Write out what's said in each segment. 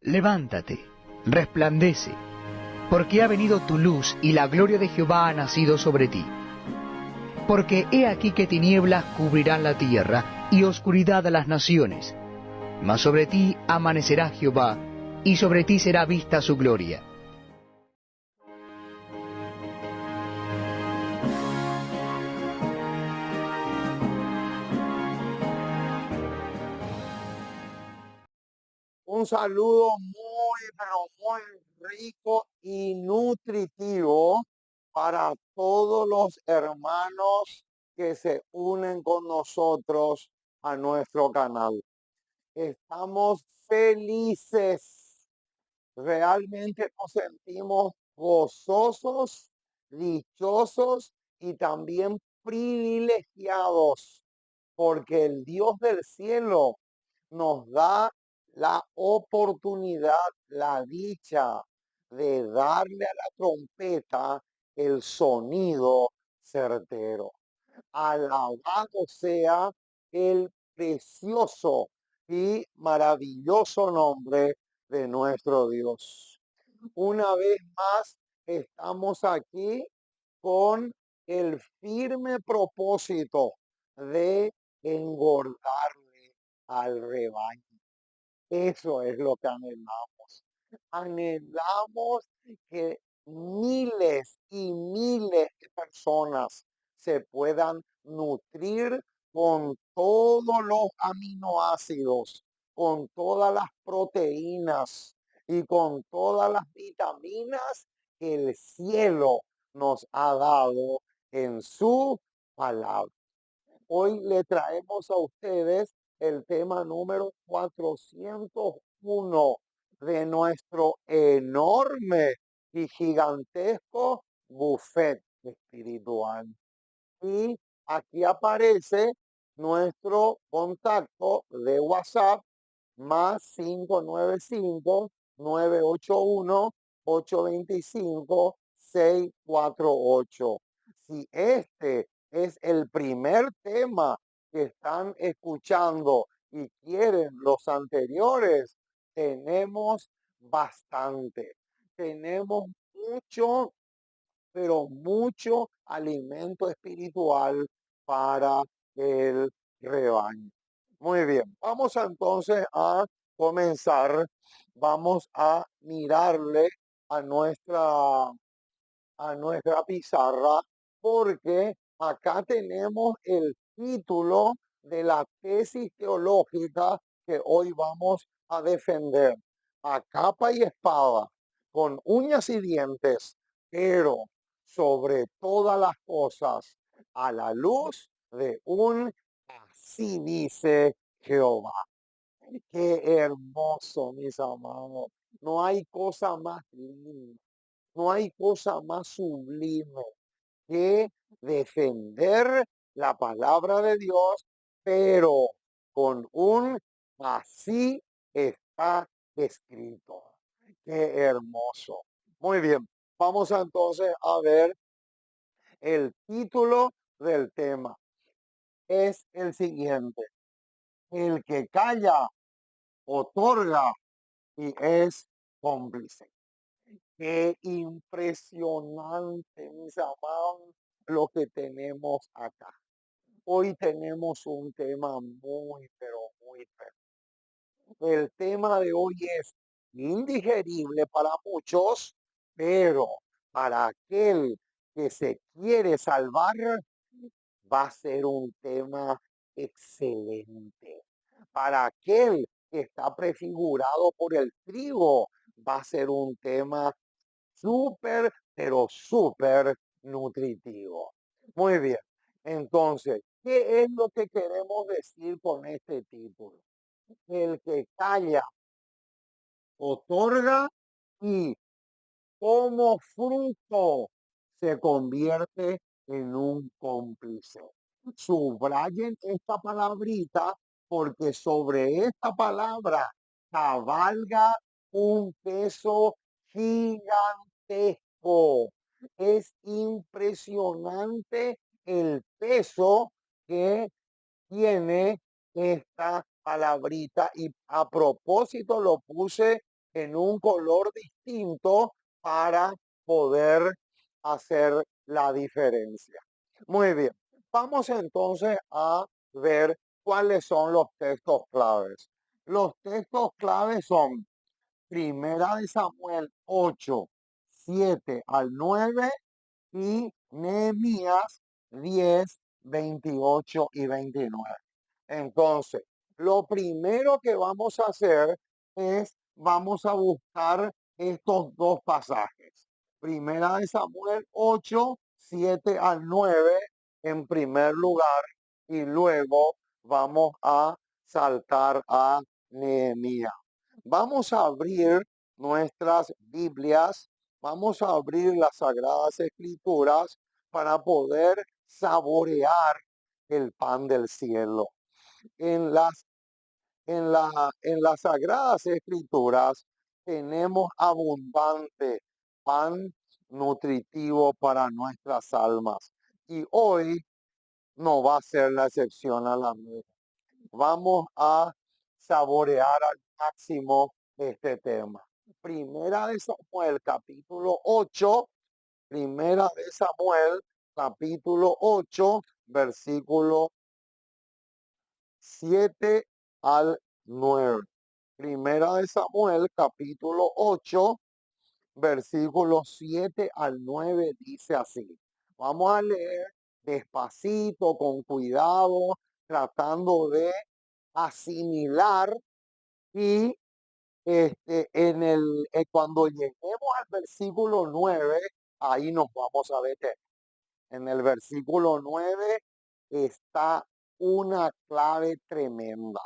Levántate, resplandece, porque ha venido tu luz y la gloria de Jehová ha nacido sobre ti. Porque he aquí que tinieblas cubrirán la tierra y oscuridad a las naciones. Mas sobre ti amanecerá Jehová, y sobre ti será vista su gloria. Un saludo pero muy rico y nutritivo para todos los hermanos que se unen con nosotros a nuestro canal. Estamos felices, realmente nos sentimos gozosos, dichosos y también privilegiados, porque el Dios del cielo nos da la oportunidad, la dicha de darle a la trompeta el sonido certero. Alabado sea el precioso y maravilloso nombre de nuestro Dios. Una vez más, estamos aquí con el firme propósito de engordarle al rebaño. Eso es lo que anhelamos. Anhelamos que miles y miles de personas se puedan nutrir con todos los aminoácidos, con todas las proteínas y con todas las vitaminas que el cielo nos ha dado en su palabra. Hoy le traemos a ustedes el tema número 401 de nuestro enorme y gigantesco buffet espiritual. Y aquí aparece nuestro contacto de WhatsApp más 595-981-825-648. Si este es el primer tema que están escuchando y quieren los anteriores, tenemos bastante. Tenemos mucho, pero mucho alimento espiritual para el rebaño. Muy bien, vamos entonces a comenzar. Vamos a mirarle a nuestra pizarra, porque acá tenemos el título de la tesis teológica que hoy vamos a defender a capa y espada, con uñas y dientes, pero sobre todas las cosas a la luz de un así dice Jehová. Qué hermoso, mis amados. No hay cosa más linda, no hay cosa más sublime que defender la palabra de Dios, pero con un así está escrito. Qué hermoso. Muy bien, vamos entonces a ver el título del tema. Es el siguiente: el que calla otorga y es cómplice. Qué impresionante, mis amados, lo que tenemos acá. Hoy tenemos un tema muy, pero muy feo. El tema de hoy es indigerible para muchos, pero para aquel que se quiere salvar, va a ser un tema excelente. Para aquel que está prefigurado por el trigo, va a ser un tema súper, pero súper nutritivo. Muy bien. Entonces, ¿qué es lo que queremos decir con este título? El que calla, otorga y como fruto se convierte en un cómplice. Subrayen esta palabrita, porque sobre esta palabra cabalga un peso gigantesco. Es impresionante el peso que tiene esta palabrita, y a propósito lo puse en un color distinto para poder hacer la diferencia. Muy bien, vamos entonces a ver cuáles son los textos claves. Los textos claves son Primera de Samuel 8 7 al 9 y Nehemías 10 28 y 29. Entonces, lo primero que vamos a hacer es, vamos a buscar estos dos pasajes. Primera de Samuel 8 7 al 9 en primer lugar y luego vamos a saltar a Nehemías. Vamos a abrir nuestras Biblias, vamos a abrir las Sagradas Escrituras para poder saborear el pan del cielo. En las, en las Sagradas Escrituras tenemos abundante pan nutritivo para nuestras almas. Y hoy no va a ser la excepción a la misma. Vamos a saborear al máximo este tema. Primera de Samuel, capítulo 8. Primera de Samuel, capítulo 8, versículo 7 al 9. Primera de Samuel, capítulo 8, versículo 7 al 9 dice así. Vamos a leer despacito, con cuidado, tratando de asimilar y cuando lleguemos al versículo 9, ahí nos vamos a detener. En el versículo 9 está una clave tremenda.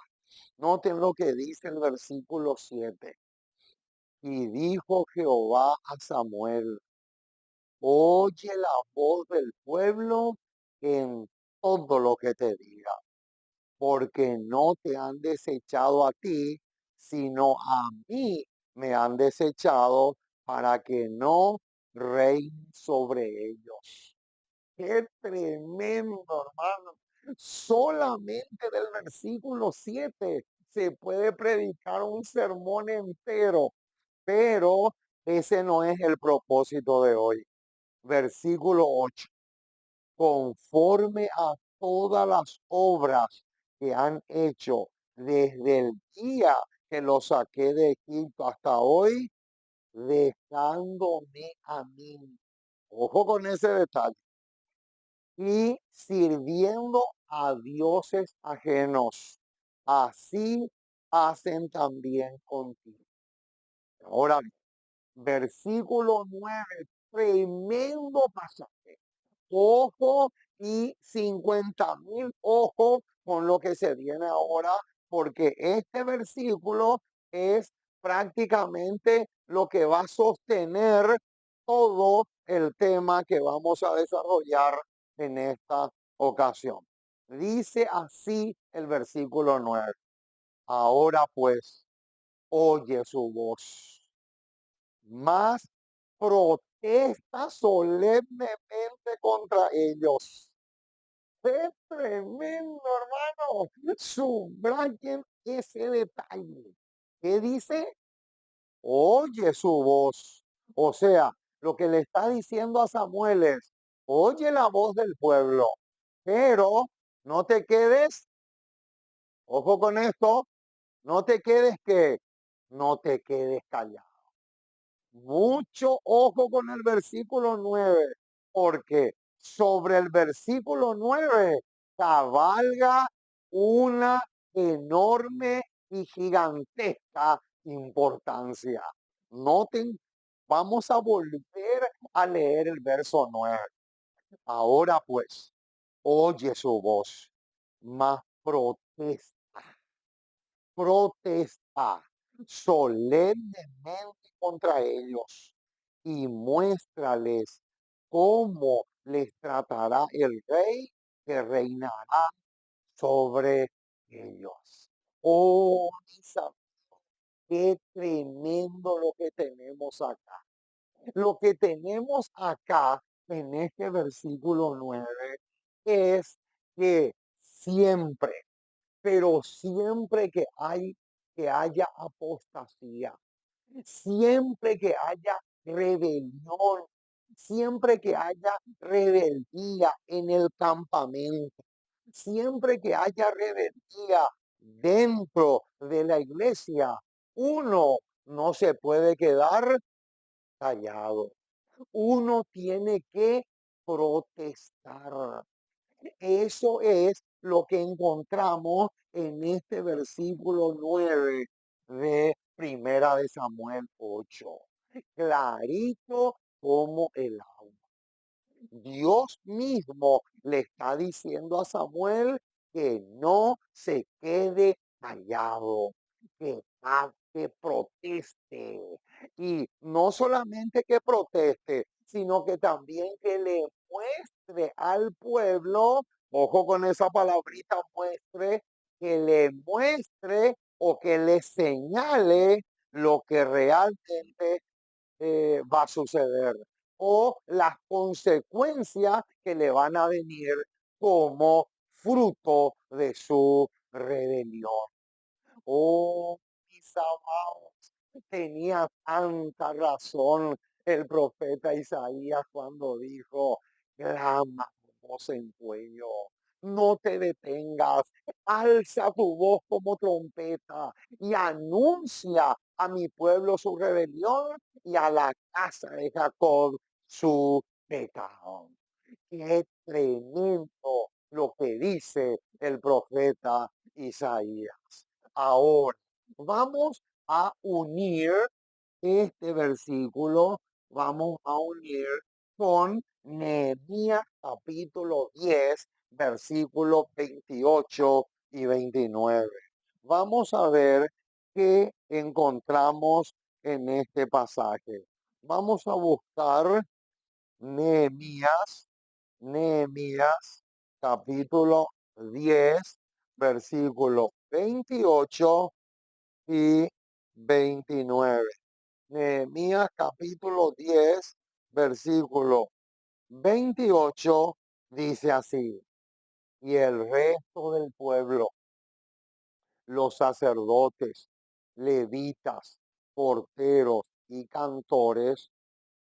Noten lo que dice el versículo 7. Y dijo Jehová a Samuel, oye la voz del pueblo en todo lo que te diga, porque no te han desechado a ti, sino a mí me han desechado para que no reine sobre ellos. Qué tremendo, hermano. Solamente del versículo 7 se puede predicar un sermón entero, pero ese no es el propósito de hoy. Versículo 8. Conforme a todas las obras que han hecho desde el día que los saqué de Egipto hasta hoy, dejándome a mí. Ojo con ese detalle. Y sirviendo a dioses ajenos. Así hacen también contigo. Ahora, versículo 9, tremendo pasaje. Ojo y 50,000 ojos con lo que se viene ahora, porque este versículo es prácticamente lo que va a sostener todo el tema que vamos a desarrollar en esta ocasión. Dice así el versículo 9. Ahora pues, oye su voz, más protesta solemnemente contra ellos. ¡Qué tremendo, hermano! Subrayen ese detalle. ¿Qué dice? Oye su voz. O sea, lo que le está diciendo a Samuel es, oye la voz del pueblo, pero no te quedes, ojo con esto, no te quedes que, no te quedes callado. Mucho ojo con el versículo 9, porque sobre el versículo 9 cabalga una enorme y gigantesca importancia. Noten, vamos a volver a leer el verso 9. Ahora pues, oye su voz, mas protesta solemnemente contra ellos y muéstrales cómo les tratará el rey que reinará sobre ellos. Oh, Isa, qué tremendo lo que tenemos acá. Lo que tenemos acá en este versículo 9 es que siempre, pero siempre que haya apostasía, Siempre que haya rebelión, siempre que haya rebeldía en el campamento, siempre que haya rebeldía dentro de la iglesia, uno no se puede quedar callado. Uno tiene que protestar. Eso es lo que encontramos en este versículo 9 de Primera de Samuel 8. Clarito como el agua. Dios mismo le está diciendo a Samuel que no se quede callado, que proteste. Y no solamente que proteste, sino que también que le muestre al pueblo, ojo con esa palabrita muestre, que le muestre o que le señale lo que realmente va a suceder o las consecuencias que le van a venir como fruto de su rebelión. Oh, mis amados, tenía tanta razón el profeta Isaías cuando dijo, clama con voz en cuello, no te detengas, alza tu voz como trompeta y anuncia a mi pueblo su rebelión y a la casa de Jacob su pecado. Qué tremendo lo que dice el profeta Isaías. Ahora, vamos a unir este versículo, vamos a unir con Nehemías capítulo 10, versículos 28 y 29. Vamos a ver qué encontramos en este pasaje. Vamos a buscar Nehemías Nehemías capítulo 10, versículo 28 y 29. Nehemías capítulo 10, versículo 28 dice así, y el resto del pueblo, los sacerdotes, levitas, porteros y cantores,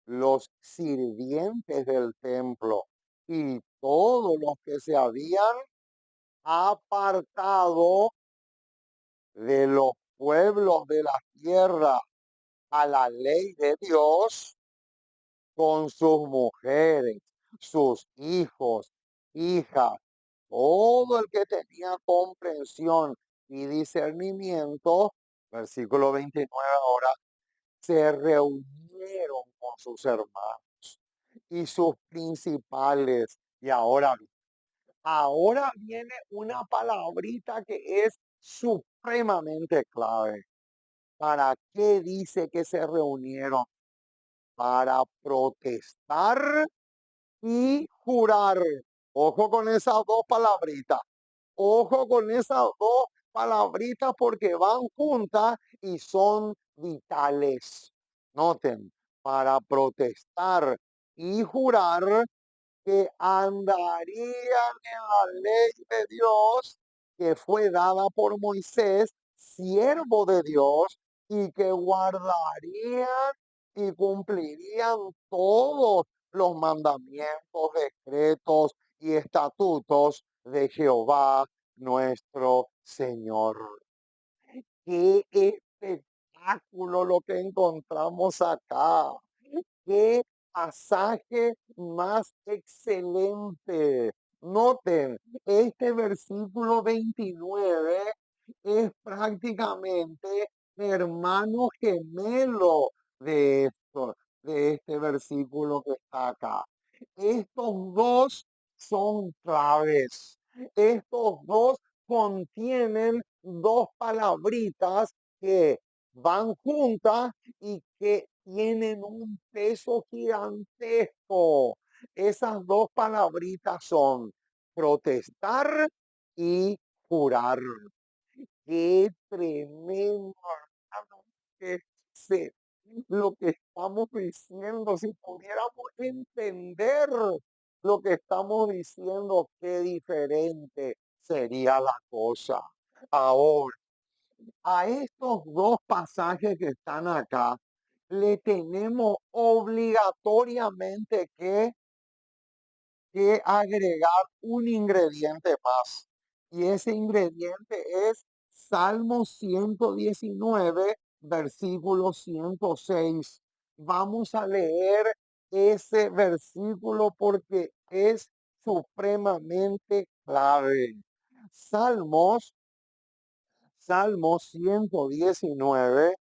los sirvientes del templo y todos los que se habían apartado de los pueblos de la tierra a la ley de Dios con sus mujeres, sus hijos, hijas, todo el que tenía comprensión y discernimiento, versículo 29 ahora, se reunieron con sus hermanos y sus principales. Y ahora viene una palabrita que es supremamente clave. ¿Para qué dice que se reunieron? Para protestar y jurar. Ojo con esas dos palabritas. Ojo con esas dos palabritas porque van juntas y son vitales. Noten, para protestar y jurar que andarían en la ley de Dios que fue dada por Moisés, siervo de Dios, y que guardarían y cumplirían todos los mandamientos, decretos y estatutos de Jehová nuestro Señor. Qué espectáculo lo que encontramos acá. Qué pasaje más excelente. Noten, este versículo 29 es prácticamente hermano gemelo de esto, de este versículo que está acá. Estos dos son claves. Estos dos contienen dos palabritas que van juntas y que tienen un peso gigantesco. Esas dos palabritas son protestar y jurar. Qué tremendo, hermano, que se- lo que estamos diciendo, si pudiéramos entender lo que estamos diciendo, qué diferente sería la cosa. Ahora, a estos dos pasajes que están acá, le tenemos obligatoriamente que agregar un ingrediente más. Y ese ingrediente es Salmo 119, versículo 106. Vamos a leer ese versículo porque es supremamente clave. Salmos, Salmo 119,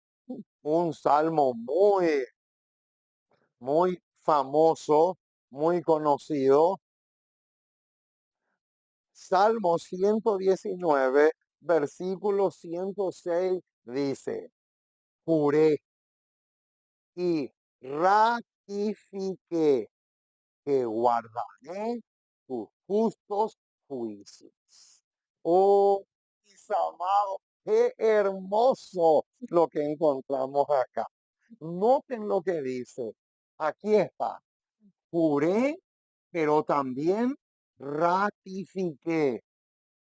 un salmo muy famoso, muy conocido. Salmo 119, versículo 106 dice, juré y ratifiqué que guardaré tus justos juicios. Oh, mis amados, qué hermoso lo que encontramos acá. Noten lo que dice. Aquí está. Juré, pero también ratifiqué.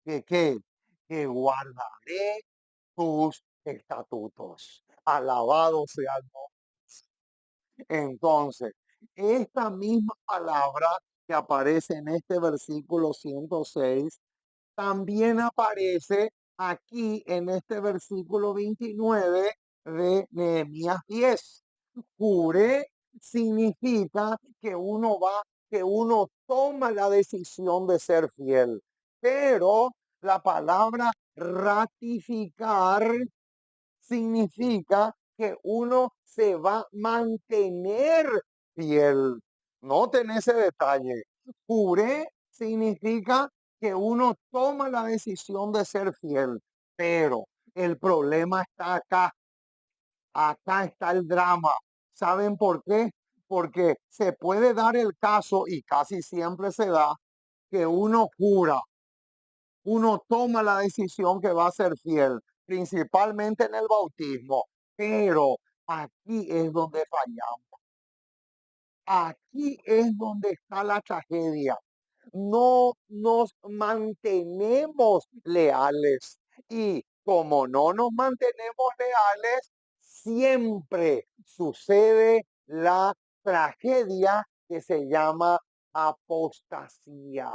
¿Que qué? Que guardaré tus estatutos. Alabado sea el nombre. Entonces, esta misma palabra que aparece en este versículo 106 también aparece aquí en este versículo 29 de Nehemías 10. Juré significa que uno toma la decisión de ser fiel, pero la palabra ratificar significa que uno se va a mantener fiel. Noten ese detalle. Juré significa que uno toma la decisión de ser fiel, pero el problema está acá. Acá está el drama. ¿Saben por qué? Porque se puede dar el caso, y casi siempre se da, que uno jura, uno toma la decisión que va a ser fiel, principalmente en el bautismo, pero aquí es donde fallamos. Aquí es donde está la tragedia. No nos mantenemos leales. Y como no nos mantenemos leales, siempre sucede la tragedia que se llama apostasía.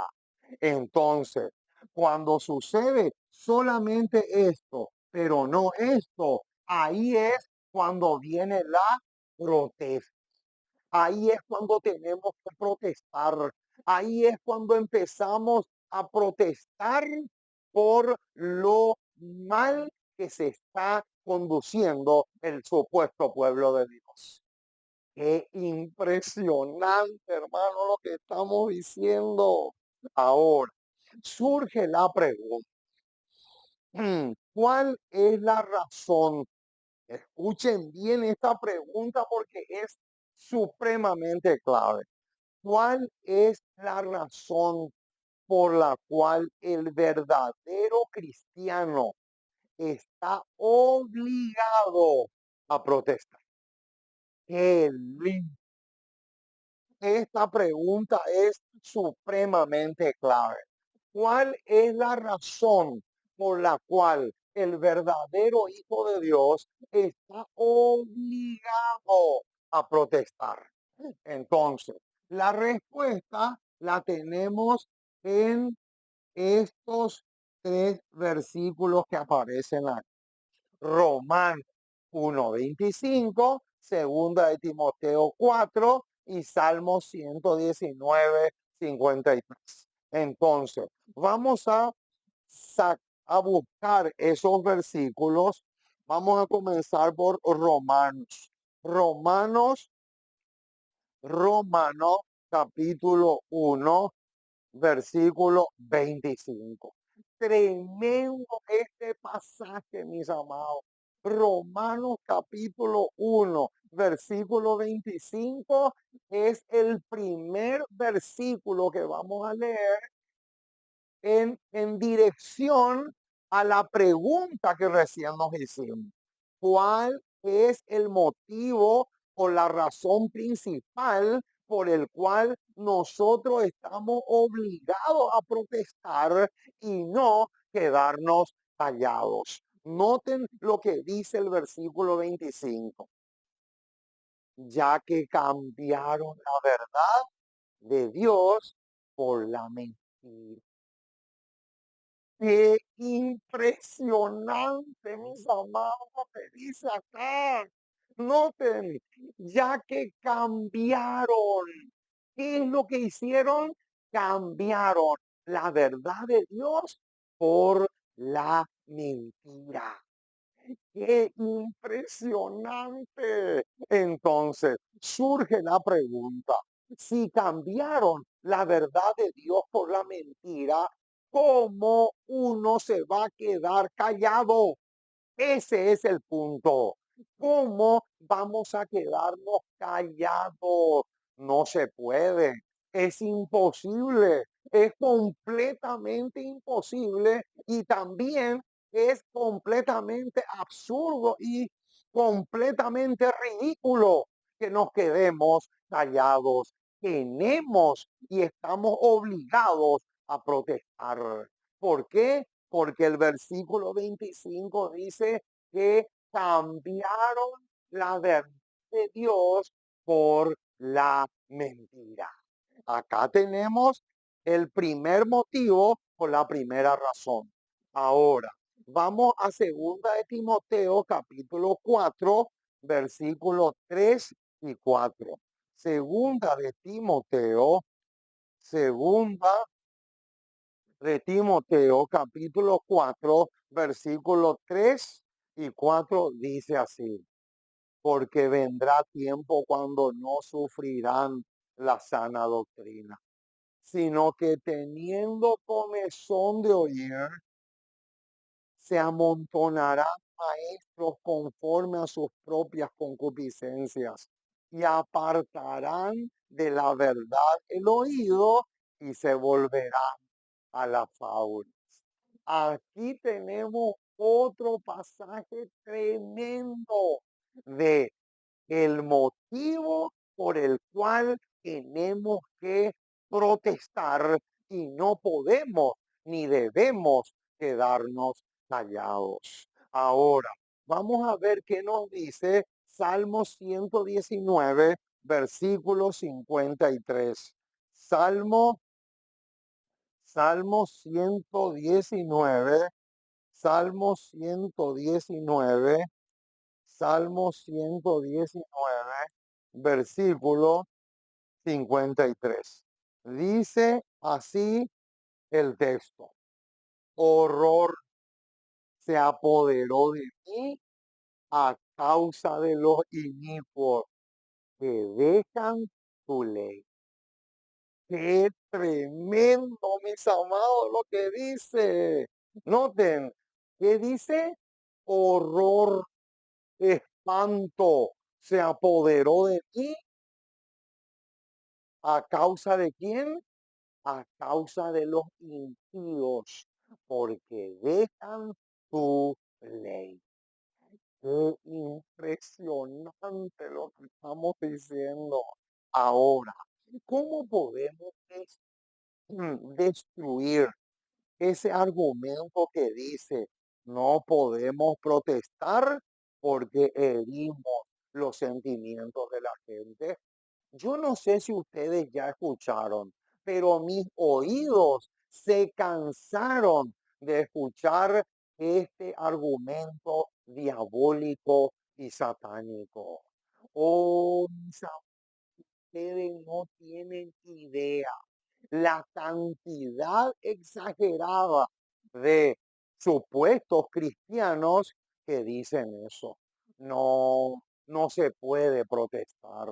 Entonces, cuando sucede solamente esto, pero no esto, ahí es cuando viene la protesta. Ahí es cuando tenemos que protestar. Ahí es cuando empezamos a protestar por lo mal que se está conduciendo el supuesto pueblo de Dios. Qué impresionante, hermano, lo que estamos diciendo. Ahora, surge la pregunta, ¿cuál es la razón? Escuchen bien esta pregunta porque es supremamente clave. ¿Cuál es la razón por la cual el verdadero cristiano está obligado a protestar? Qué lindo. Esta pregunta es supremamente clave. ¿Cuál es la razón por la cual el verdadero Hijo de Dios está obligado a protestar? Entonces, la respuesta la tenemos en estos tres versículos que aparecen aquí. Romanos 1:25, segunda de Timoteo 4 y Salmo 119:53. Entonces, vamos a buscar esos versículos. Vamos a comenzar por Romanos. Romanos capítulo 1, versículo 25. Tremendo este pasaje, mis amados. Romanos capítulo 1, versículo 25 es el primer versículo que vamos a leer en dirección a la pregunta que recién nos hicimos. ¿Cuál es el motivo o la razón principal por el cual nosotros estamos obligados a protestar y no quedarnos callados? Noten lo que dice el versículo 25, ya que cambiaron la verdad de Dios por la mentira. Qué impresionante, mis amados, lo que dice acá. Noten, ya que cambiaron. ¿Qué es lo que hicieron? Cambiaron la verdad de Dios por la mentira. ¡Qué impresionante! Entonces, surge la pregunta, si cambiaron la verdad de Dios por la mentira, ¿cómo uno se va a quedar callado? Ese es el punto. ¿Cómo vamos a quedarnos callados? No se puede. Es imposible. Es completamente imposible y también es completamente absurdo y completamente ridículo que nos quedemos callados. Tenemos y estamos obligados a protestar. ¿Por qué? Porque el versículo 25 dice que cambiaron la verdad de Dios por la mentira. Acá tenemos el primer motivo por la primera razón. Ahora, vamos a segunda de Timoteo capítulo 4 versículos 3 y 4. Segunda de Timoteo, segunda de Timoteo, capítulo 4 versículos 3 y 4 dice así, porque vendrá tiempo cuando no sufrirán la sana doctrina, sino que teniendo comezón de oír, se amontonarán maestros conforme a sus propias concupiscencias y apartarán de la verdad el oído y se volverán a la fábula. Aquí tenemos otro pasaje tremendo de el motivo por el cual tenemos que protestar y no podemos ni debemos quedarnos callados. Ahora, vamos a ver qué nos dice Salmo 119, versículo 53. Salmo Salmo 119, Salmo 119, Salmo 119, versículo 53. Dice así el texto, horror se apoderó de mí a causa de los inicuos que dejan tu ley. Qué tremendo, mis amados, lo que dice. Noten, ¿qué dice? Horror, espanto, se apoderó de ti. ¿A causa de quién? A causa de los impíos, porque dejan tu ley. Qué impresionante lo que estamos diciendo ahora. ¿Cómo podemos destruir ese argumento que dice no podemos protestar porque herimos los sentimientos de la gente? Yo no sé si ustedes ya escucharon, pero mis oídos se cansaron de escuchar este argumento diabólico y satánico. Oh, mis amores, ustedes no tienen idea la cantidad exagerada de supuestos cristianos que dicen eso. No, no se puede protestar.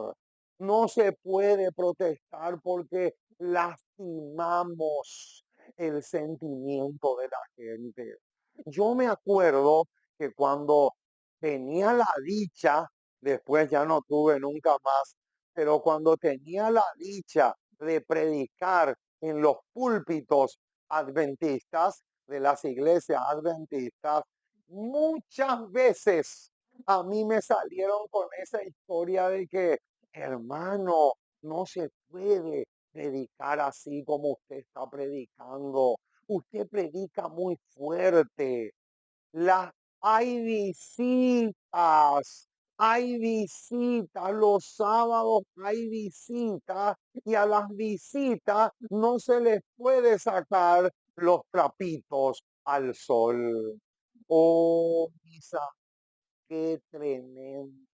No se puede protestar porque lastimamos el sentimiento de la gente. Yo me acuerdo que cuando tenía la dicha, después ya no tuve nunca más, pero cuando tenía la dicha de predicar en los púlpitos adventistas de las iglesias adventistas, muchas veces a mí me salieron con esa historia de que, hermano, no se puede predicar así como usted está predicando. Usted predica muy fuerte. hay visitas, los sábados hay visitas y a las visitas no se les puede sacar los trapitos al sol. Oh, Isa, qué tremendo,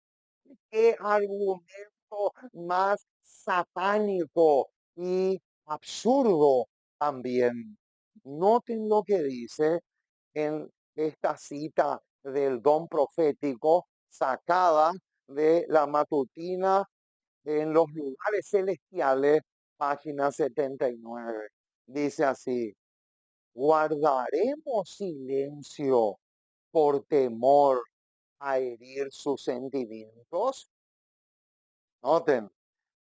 qué argumento más satánico y absurdo también. Noten lo que dice en esta cita del don profético sacada de la matutina en los lugares celestiales, página 79. Dice así: guardaremos silencio por temor a herir sus sentimientos. Noten,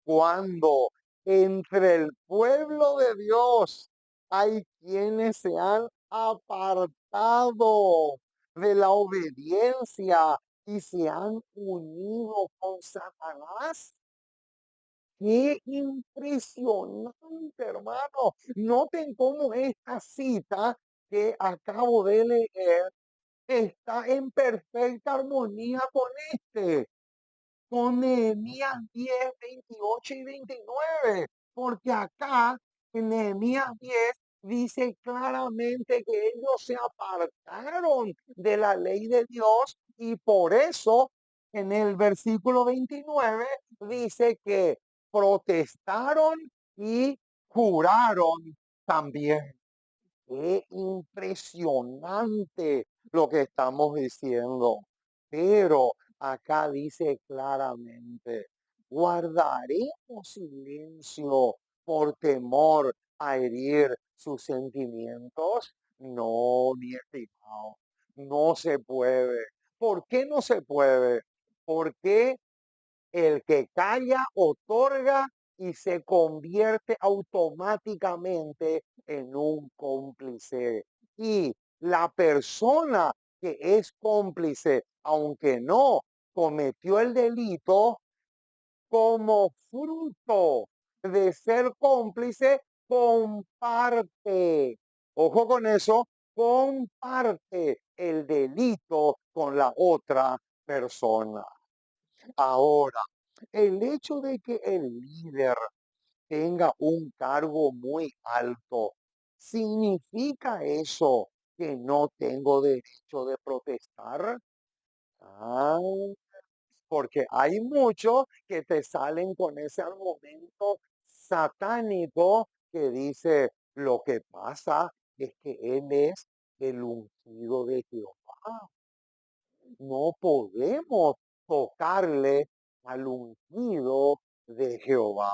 cuando entre el pueblo de Dios hay quienes se han apartado de la obediencia y se han unido con Satanás. Qué impresionante, hermano. Noten cómo esta cita que acabo de leer está en perfecta armonía con Nehemías 10, 28 y 29, porque acá en Nehemías 10 dice claramente que ellos se apartaron de la ley de Dios y por eso en el versículo 29 dice que protestaron y juraron también. Qué impresionante lo que estamos diciendo. Pero acá dice claramente, guardaremos silencio por temor a herir sus sentimientos. No, mi estimado, no se puede. ¿Por qué no se puede? Porque el que calla otorga y se convierte automáticamente en un cómplice. Y la persona que es cómplice, aunque no cometió el delito, como fruto de ser cómplice, comparte. Ojo con eso, comparte el delito con la otra persona. Ahora, el hecho de que el líder tenga un cargo muy alto, ¿significa eso que no tengo derecho de protestar? Ah, porque hay muchos que te salen con ese argumento satánico que dice, lo que pasa es que él es el ungido de Jehová. No podemos tocarle al ungido de Jehová.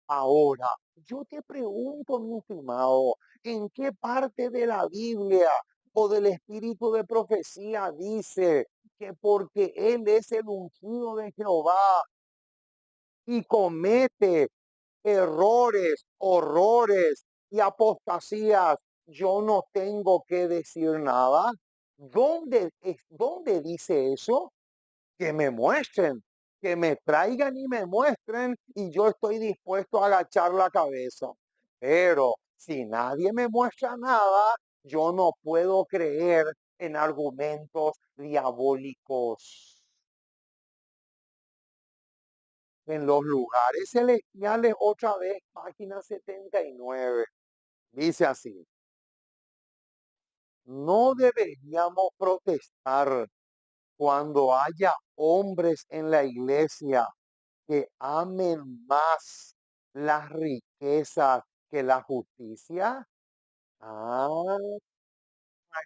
Ahora, yo te pregunto, mi estimado, ¿en qué parte de la Biblia o del espíritu de profecía dice que porque Él es el ungido de Jehová y comete errores, horrores y apostasías, yo no tengo que decir nada? ¿Dónde dice eso? Que me muestren, que me traigan y me muestren y yo estoy dispuesto a agachar la cabeza. Pero si nadie me muestra nada, yo no puedo creer en argumentos diabólicos. En los lugares celestiales, otra vez, página 79, dice así: no deberíamos protestar cuando haya hombres en la iglesia que amen más las riquezas que la justicia. Ah,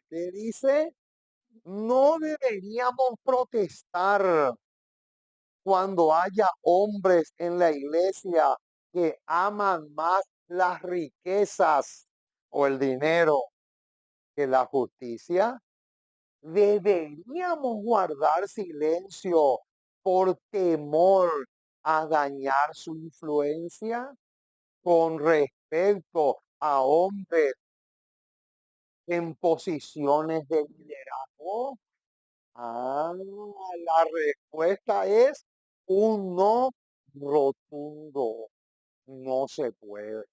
¿qué dice? No deberíamos protestar cuando haya hombres en la iglesia que aman más las riquezas o el dinero que la justicia. Deberíamos guardar silencio por temor a dañar su influencia con respecto a hombres en posiciones de liderazgo. Ah, la respuesta es un no rotundo. No se puede.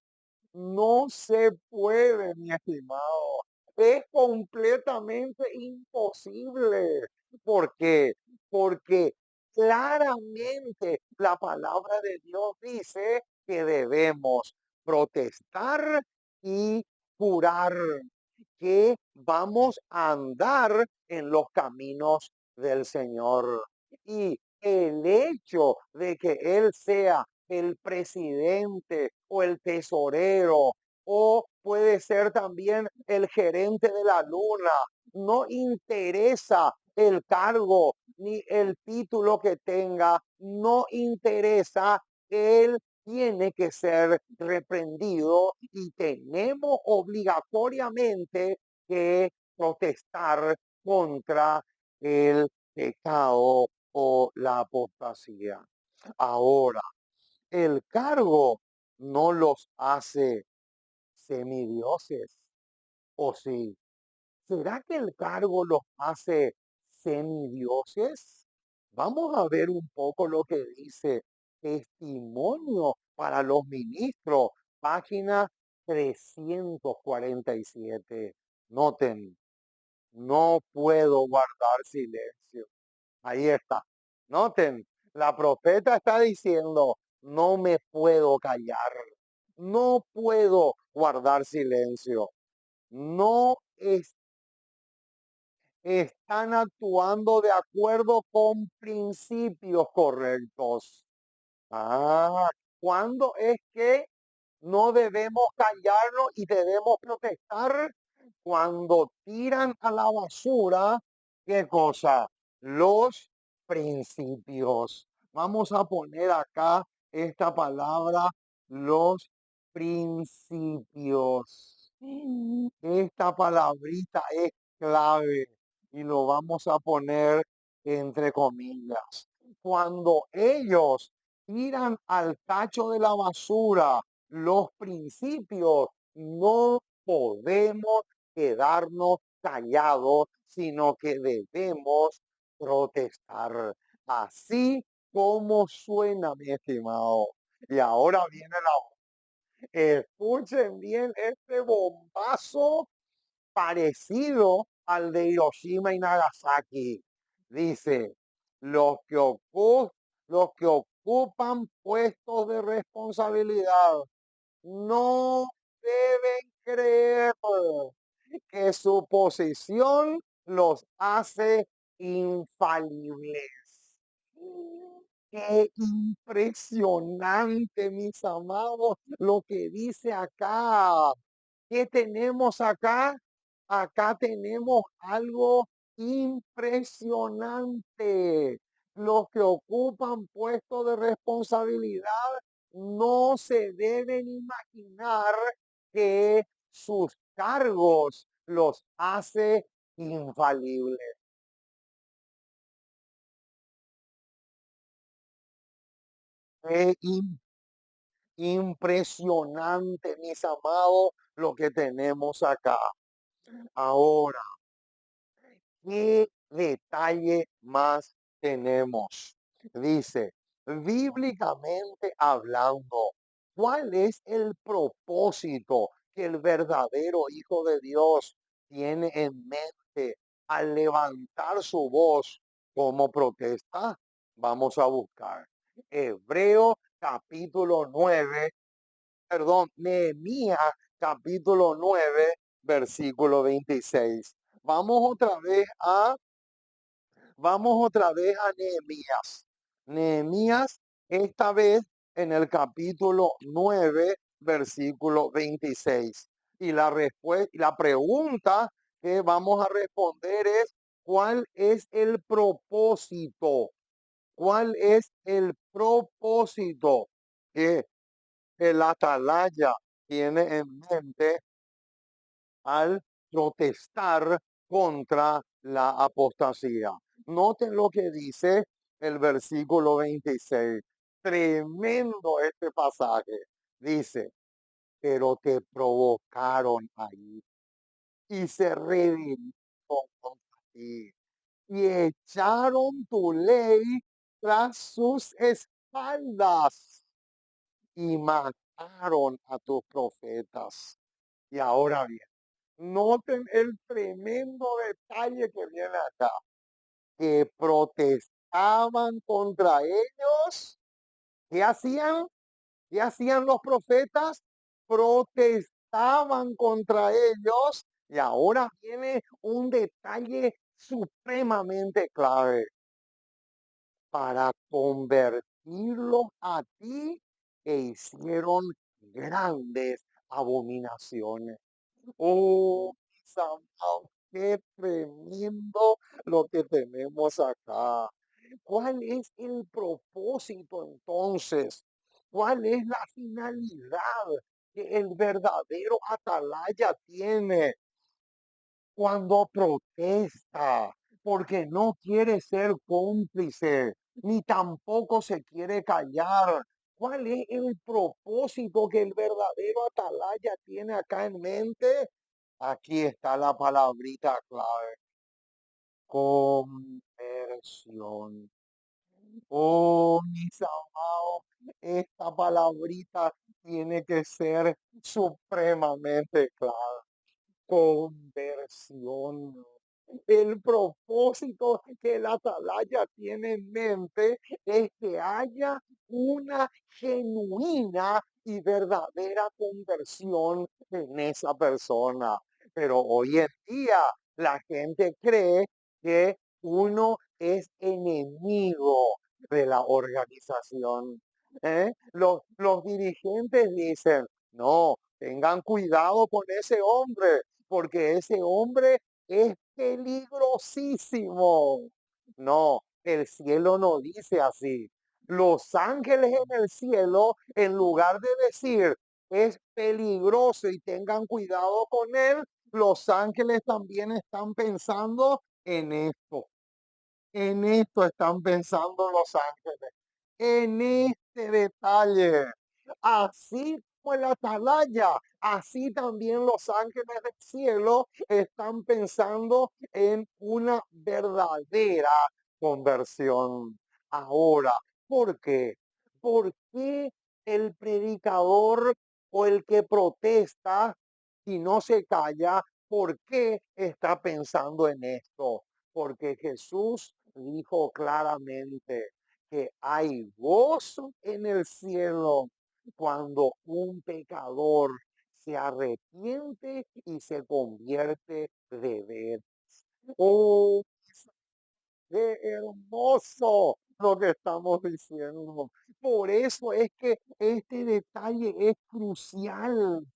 No se puede, mi estimado. es completamente imposible. ¿Por qué? Porque claramente la palabra de Dios dice que debemos protestar y curar, que vamos a andar en los caminos del Señor. Y el hecho de que Él sea el presidente o el tesorero o puede ser también el gerente de la luna, no interesa el cargo ni el título que tenga, no interesa, él tiene que ser reprendido y tenemos obligatoriamente que protestar contra el pecado o la apostasía. Ahora, el cargo no los hace semidioses, ¿o sí? ¿Será que el cargo los hace semidioses? Vamos a ver un poco lo que dice Testimonio para los Ministros, página 347. Noten, no puedo guardar silencio. Ahí está. Noten, la profeta está diciendo, no me puedo callar, no puedo guardar silencio. No están actuando de acuerdo con principios correctos. Ah, ¿cuándo es que no debemos callarnos y debemos protestar? Cuando tiran a la basura, ¿qué cosa? Los principios. Vamos a poner acá esta palabra, los principios. Esta palabrita es clave y lo vamos a poner entre comillas. Cuando ellos tiran al tacho de la basura los principios, no podemos quedarnos callados, sino que debemos protestar. Así como suena, mi estimado. Y ahora viene escuchen bien este bombazo parecido al de Hiroshima y Nagasaki. Dice, los que, los que ocupan puestos de responsabilidad no deben creer que su posición los hace infalibles. Qué impresionante, mis amados, lo que dice acá. ¿Qué tenemos acá? Acá tenemos algo impresionante. Los que ocupan puestos de responsabilidad no se deben imaginar que sus cargos los hace infalibles. Es impresionante, mis amados, lo que tenemos acá. Ahora, ¿qué detalle más tenemos? Dice, bíblicamente hablando, ¿cuál es el propósito que el verdadero Hijo de Dios tiene en mente al levantar su voz como protesta? Vamos a buscar. Hebreo capítulo 9, perdón, Nehemías capítulo 9, versículo 26. Vamos otra vez a, vamos otra vez a Nehemías. Nehemías, esta vez en el capítulo 9, versículo 26. Y la respuesta, la pregunta que vamos a responder es, ¿cuál es el propósito? ¿Cuál es el propósito que el atalaya tiene en mente al protestar contra la apostasía? Noten lo que dice el versículo 26. Tremendo este pasaje. Dice, pero te provocaron ahí y se rebelaron contra ti y echaron tu ley tras sus espaldas y mataron a tus profetas. Y ahora bien, Noten el tremendo detalle que viene acá, que protestaban contra ellos. ¿Qué hacían? ¿Qué hacían los profetas? Protestaban contra ellos. Y ahora viene un detalle supremamente clave. Para convertirlos a ti e hicieron grandes abominaciones. Oh, mis amados, qué tremendo lo que tenemos acá. ¿Cuál es el propósito entonces? ¿Cuál es la finalidad que el verdadero atalaya tiene cuando protesta? Porque no quiere ser cómplice, ni tampoco se quiere callar. ¿Cuál es el propósito que el verdadero atalaya tiene acá en mente? Aquí está la palabrita clave: conversión. Oh, mis amados, esta palabrita tiene que ser supremamente clara. Conversión. El propósito que la atalaya tiene en mente es que haya una genuina y verdadera conversión en esa persona. Pero hoy en día la gente cree que uno es enemigo de la organización. Los dirigentes dicen, no, tengan cuidado con ese hombre, porque ese hombre es peligrosísimo. No, el cielo no dice así. Los ángeles en el cielo, en lugar de decir es peligroso y tengan cuidado con él, los ángeles también están pensando en esto. En esto están pensando los ángeles, en este detalle. Así como el atalaya, así también los ángeles del cielo están pensando en una verdadera conversión. Ahora, ¿por qué? ¿Por qué el predicador o el que protesta y no se calla? ¿Por qué está pensando en esto? Porque Jesús dijo claramente que hay gozo en el cielo cuando un pecador se arrepiente y se convierte de veras. Oh, qué hermoso lo que estamos diciendo. Por eso es que este detalle es crucial.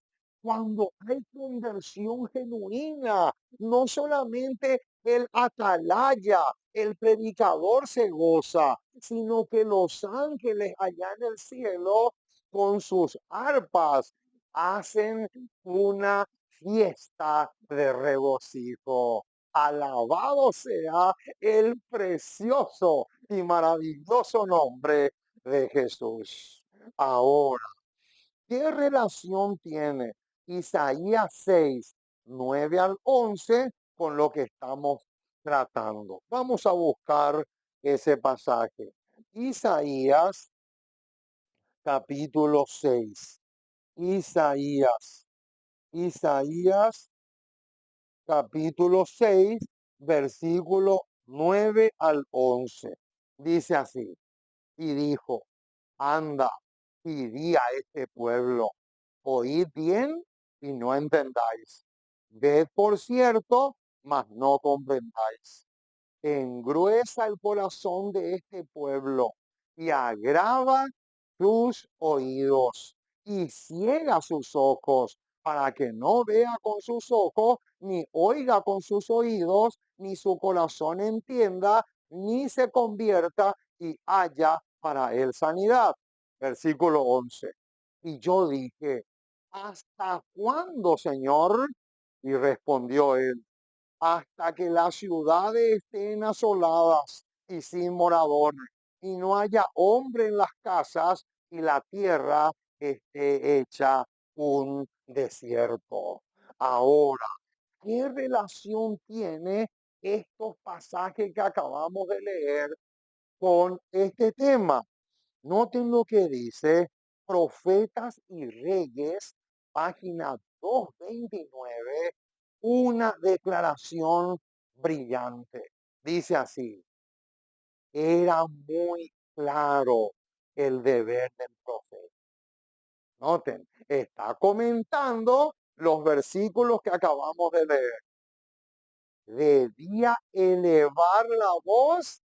Cuando hay conversión genuina, no solamente el atalaya, el predicador se goza, sino que los ángeles allá en el cielo con sus arpas hacen una fiesta de regocijo. Alabado sea el precioso y maravilloso nombre de Jesús. Ahora, ¿qué relación tiene Isaías 6 9 al 11 con lo que estamos tratando? Vamos a buscar ese pasaje. Isaías capítulo 6. Isaías. Isaías capítulo 6, versículo 9 al 11. Dice así, y dijo, anda y di a este pueblo, oíd bien y no entendáis. Ved por cierto, mas no comprendáis. Engruesa el corazón de este pueblo y agrava sus oídos y ciega sus ojos para que no vea con sus ojos, ni oiga con sus oídos, ni su corazón entienda, ni se convierta y haya para él sanidad. Versículo 11. Y yo dije, ¿hasta cuándo, Señor? Y respondió él, hasta que las ciudades estén asoladas y sin moradores, y no haya hombre en las casas, y la tierra esté hecha un desierto. Ahora, ¿qué relación tiene estos pasajes que acabamos de leer con este tema? Noten lo que dice Profetas y Reyes, página 229. una declaración brillante. Dice así, era muy claro el deber del profeta. Noten, está comentando los versículos que acabamos de leer. Debía elevar la voz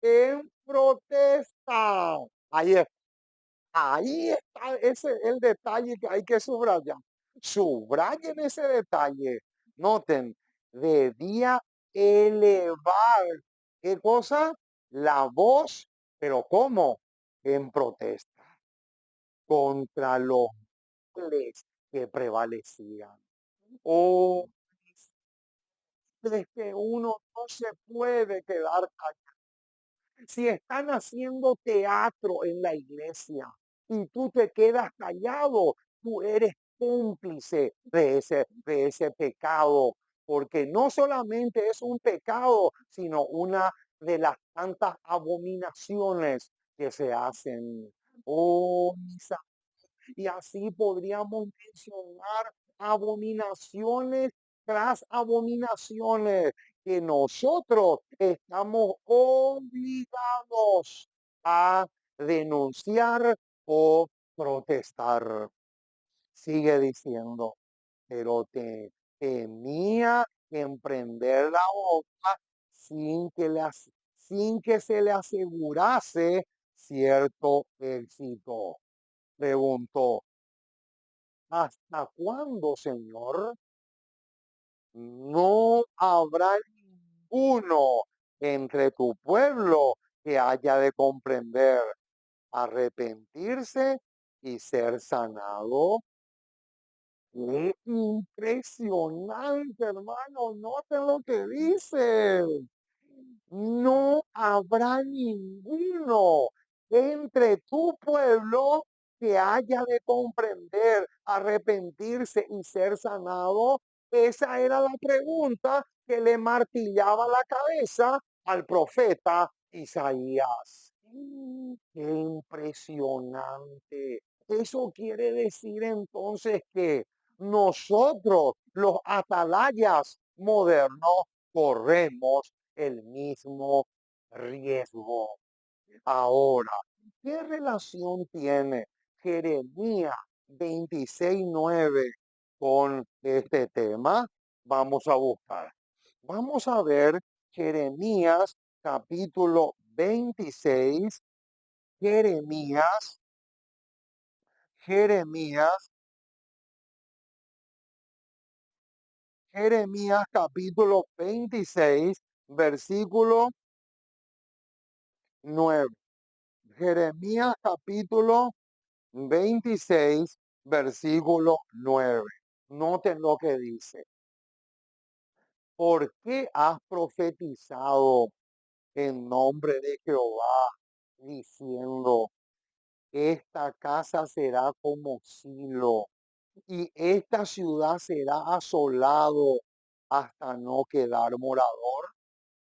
en protesta. Ahí está. Ahí está ese el detalle que hay que subrayar. Subrayen ese detalle. Noten, debía elevar, ¿qué cosa? La voz, pero ¿cómo? En protesta contra los males que prevalecían. Oh, es que uno no se puede quedar callado. Si están haciendo teatro en la iglesia y tú te quedas callado, tú eres cómplice de ese pecado, porque no solamente es un pecado, sino una de las tantas abominaciones que se hacen. Oh, y así podríamos mencionar abominaciones tras abominaciones que nosotros estamos obligados a denunciar o protestar. Sigue diciendo, pero temía emprender la obra sin que, sin que se le asegurase cierto éxito. Preguntó, ¿hasta cuándo, Señor? No habrá ninguno entre tu pueblo que haya de comprender, arrepentirse y ser sanado. ¡Qué impresionante, hermano! Noten lo que dice. No habrá ninguno entre tu pueblo que haya de comprender, arrepentirse y ser sanado. Esa era la pregunta que le martillaba la cabeza al profeta Isaías. Qué impresionante. Eso quiere decir entonces que nosotros, los atalayas modernos, corremos el mismo riesgo. Ahora, ¿qué relación tiene Jeremías 26:9 con este tema? Vamos a buscar. Vamos a ver Jeremías capítulo 26. Jeremías, Jeremías, Jeremías capítulo 26, versículo 9. Jeremías capítulo 26, versículo 9. Noten lo que dice. ¿Por qué has profetizado en nombre de Jehová, diciendo, esta casa será como Silo y esta ciudad será asolado hasta no quedar morador?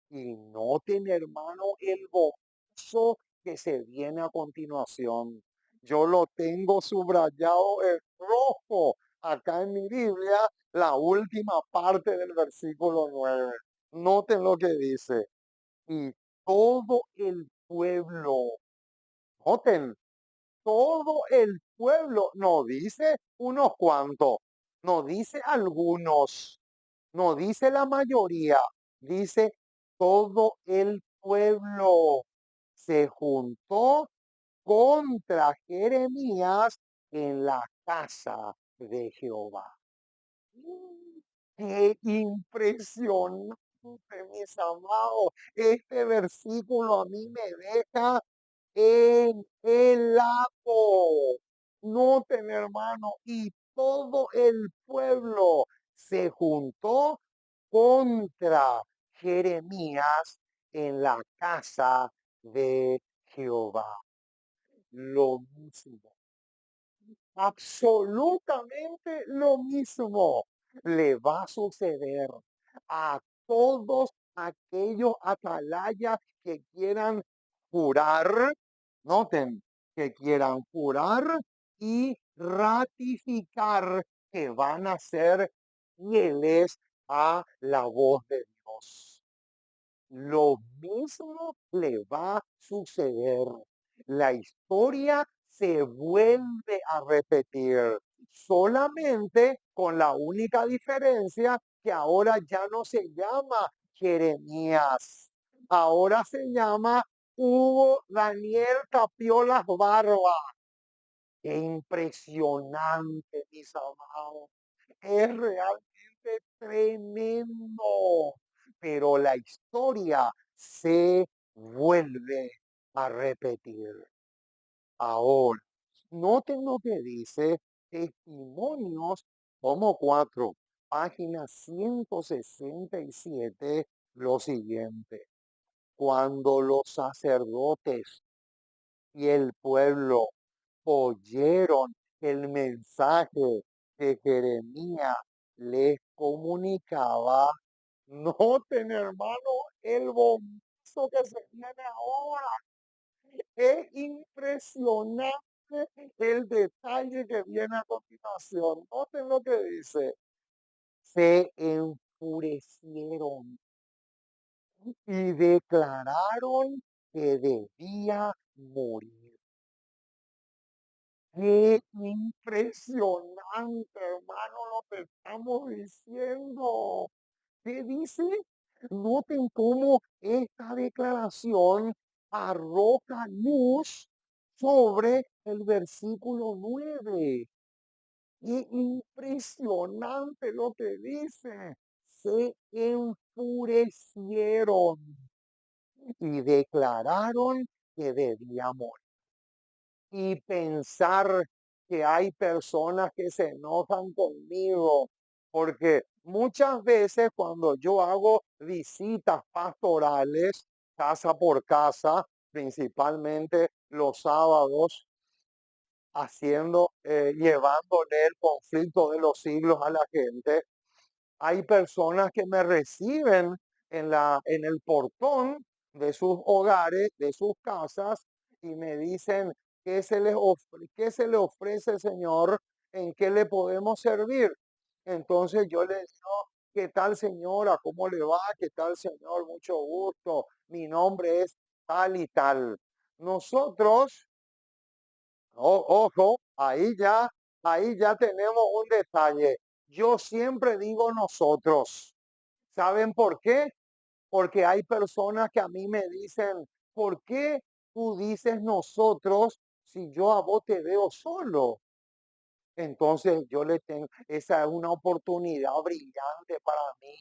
Y noten, hermano, el gozo que se viene a continuación. Yo lo tengo subrayado en rojo acá en mi Biblia, la última parte del versículo 9. Noten lo que dice. Y todo el pueblo, noten, todo el pueblo, no dice unos cuantos, no dice algunos, no dice la mayoría, dice todo el pueblo se juntó contra Jeremías en la casa de Jehová. Qué impresionante, mis amados. Este versículo a mí me deja en helado. Noten, hermano, y todo el pueblo se juntó contra Jeremías en la casa de Jehová. Lo mismo, absolutamente lo mismo le va a suceder a todos aquellos atalayas que quieran jurar, noten, que quieran jurar y ratificar que van a ser fieles a la voz de Dios. Lo mismo le va a suceder. La historia se vuelve a repetir, solamente con la única diferencia que ahora ya no se llama Jeremías, ahora se llama Hugo Daniel Tapiolas Barba. Qué impresionante, mis amados. Es realmente tremendo, pero la historia se vuelve a repetir. Ahora, noten lo que dice Testimonios, tomo 4, página 167, lo siguiente. Cuando los sacerdotes y el pueblo oyeron el mensaje que Jeremías les comunicaba. Noten, hermano, el bombazo que se viene ahora. Es impresionante el detalle que viene a continuación. Noten lo que dice. Se enfurecieron y declararon que debía morir. Qué impresionante, hermano, lo que estamos diciendo. ¿Qué dice? Noten cómo esta declaración arroja luz sobre el versículo 9. Qué impresionante lo que dice. Se enfurecieron y declararon que debía morir. Y pensar que hay personas que se enojan conmigo, porque muchas veces cuando yo hago visitas pastorales, casa por casa, principalmente los sábados, llevándole el conflicto de los siglos a la gente, hay personas que me reciben en el portón de sus hogares, de sus casas, y me dicen, qué se le ofrece, Señor? ¿En qué le podemos servir? Entonces yo les digo, ¿qué tal, señora? ¿Cómo le va? ¿Qué tal, señor? Mucho gusto. Mi nombre es tal y tal. Nosotros, ojo, ahí ya tenemos un detalle. Yo siempre digo nosotros. ¿Saben por qué? Porque hay personas que a mí me dicen, ¿por qué tú dices nosotros si yo a vos te veo solo? Entonces yo le tengo, esa es una oportunidad brillante para mí,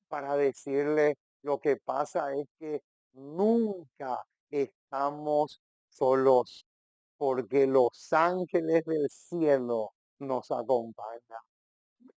para decirle, lo que pasa es que nunca estamos solos, porque los ángeles del cielo nos acompañan.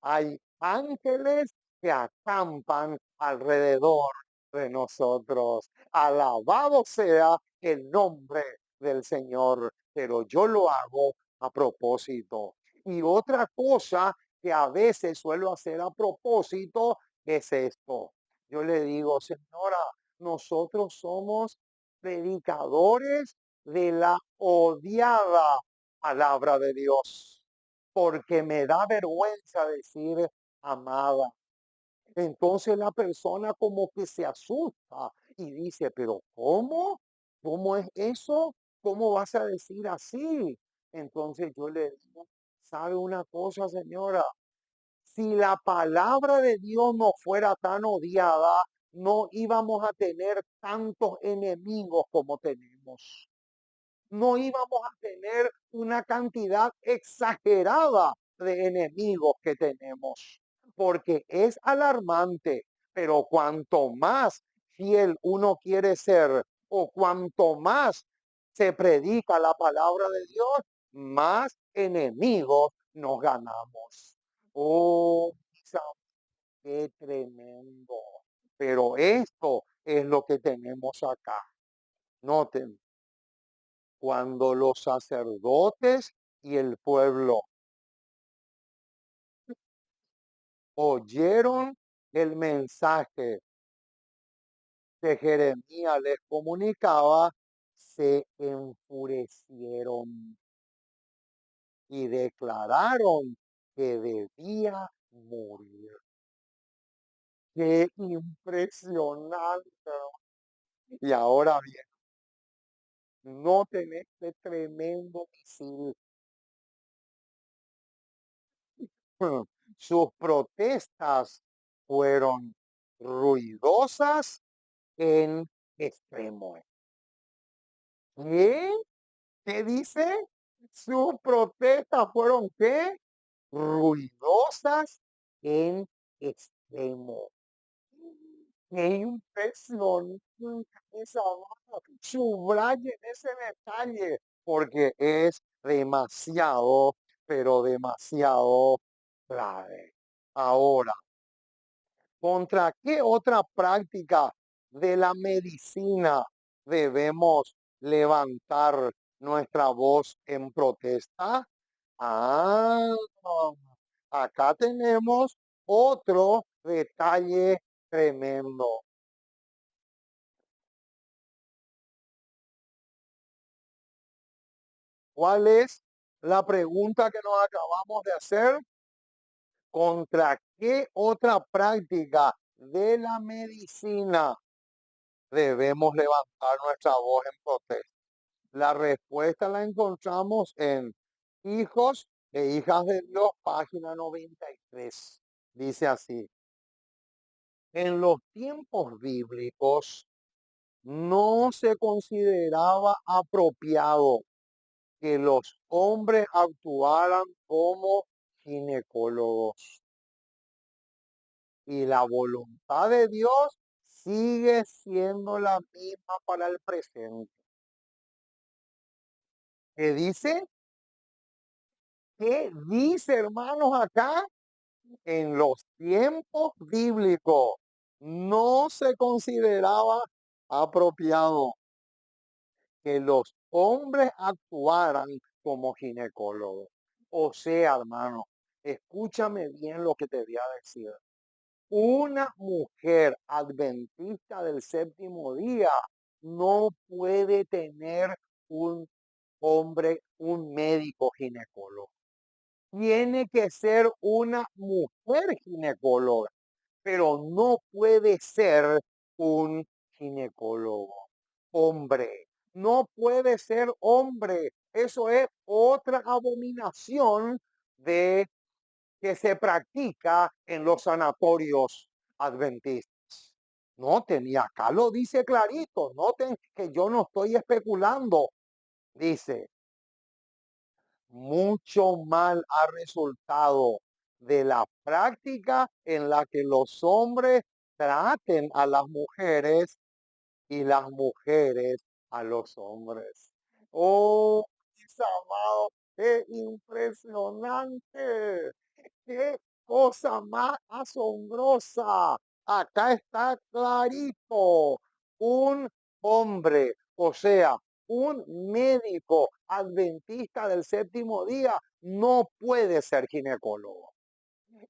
Hay ángeles que acampan alrededor de nosotros. Alabado sea el nombre del Señor, pero yo lo hago a propósito. Y otra cosa que a veces suelo hacer a propósito es esto. Yo le digo, señora, nosotros somos predicadores de la odiada palabra de Dios, porque me da vergüenza decir amada. Entonces la persona como que se asusta y dice, pero ¿cómo? ¿Cómo es eso? ¿Cómo vas a decir así? Entonces yo le digo, ¿sabe una cosa, señora? Si la palabra de Dios no fuera tan odiada, no íbamos a tener tantos enemigos como tenemos. No íbamos a tener una cantidad exagerada de enemigos que tenemos, porque es alarmante, pero cuanto más fiel uno quiere ser o cuanto más se predica la palabra de Dios, más enemigos nos ganamos. Oh, qué tremendo. Pero esto es lo que tenemos acá. Noten, cuando los sacerdotes y el pueblo oyeron el mensaje que Jeremías les comunicaba, se enfurecieron y declararon que debía morir. Qué impresionante. Y ahora bien, noten este tremendo misil. Sus protestas fueron ruidosas en extremo. ¿Qué? ¿Qué dice? Sus protestas fueron ¿qué? Ruidosas en extremo. Qué impresión. Esa mano. Subrayen ese detalle porque es demasiado, pero demasiado grave. Ahora, ¿contra qué otra práctica de la medicina debemos levantar nuestra voz en protesta? Ah, acá tenemos otro detalle tremendo. ¿Cuál es la pregunta que nos acabamos de hacer? ¿Contra qué otra práctica de la medicina debemos levantar nuestra voz en protesta? La respuesta la encontramos en Hijos e Hijas de Dios, página 93. Dice así: en los tiempos bíblicos no se consideraba apropiado que los hombres actuaran como ginecólogos. Y la voluntad de Dios sigue siendo la misma para el presente. ¿Qué dice? ¿Qué dice, hermanos, acá? En los tiempos bíblicos no se consideraba apropiado que los hombres actuaran como ginecólogos. O sea, hermano, escúchame bien lo que te voy a decir. Una mujer adventista del séptimo día no puede tener un hombre, un médico ginecólogo. Tiene que ser una mujer ginecóloga, pero no puede ser un ginecólogo hombre. No puede ser hombre. Eso es otra abominación de que se practica en los sanatorios adventistas. Noten, y acá lo dice clarito, noten que yo no estoy especulando. Dice, mucho mal ha resultado de la práctica en la que los hombres traten a las mujeres y las mujeres a los hombres. Oh, mis amados, qué impresionante, qué cosa más asombrosa. Acá está clarito, un hombre, o sea, un médico adventista del séptimo día no puede ser ginecólogo.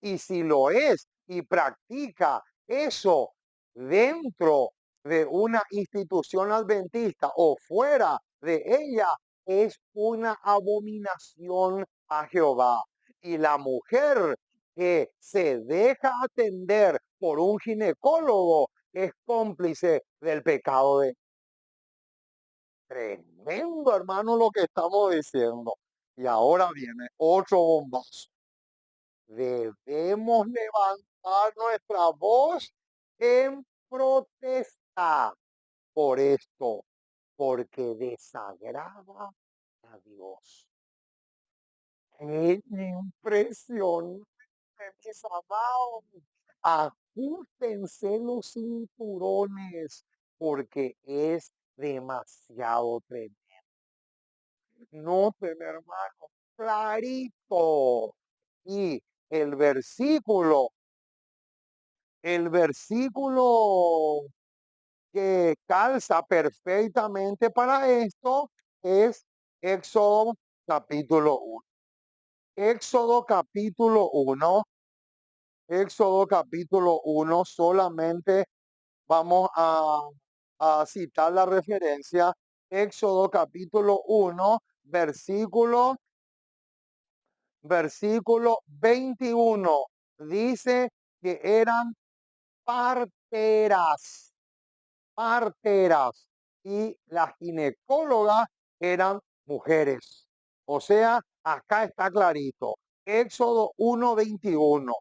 Y si lo es y practica eso dentro de una institución adventista o fuera de ella, es una abominación a Jehová. Y la mujer que se deja atender por un ginecólogo es cómplice del pecado de tremendo, hermano, lo que estamos diciendo. Y ahora viene otro bombazo. Debemos levantar nuestra voz en protesta por esto, porque desagrada a Dios. ¡Qué impresión, mis amados! Ajustense los cinturones, porque es demasiado tremendo. Noten, hermano, clarito. Y el versículo El versículo que calza perfectamente para esto es Éxodo capítulo 1. Éxodo capítulo 1, Éxodo capítulo 1, solamente vamos a citar la referencia. Éxodo capítulo 1, versículo 21. Dice que eran parteras, parteras, y las ginecólogas eran mujeres. O sea, acá está clarito. Éxodo 1:21.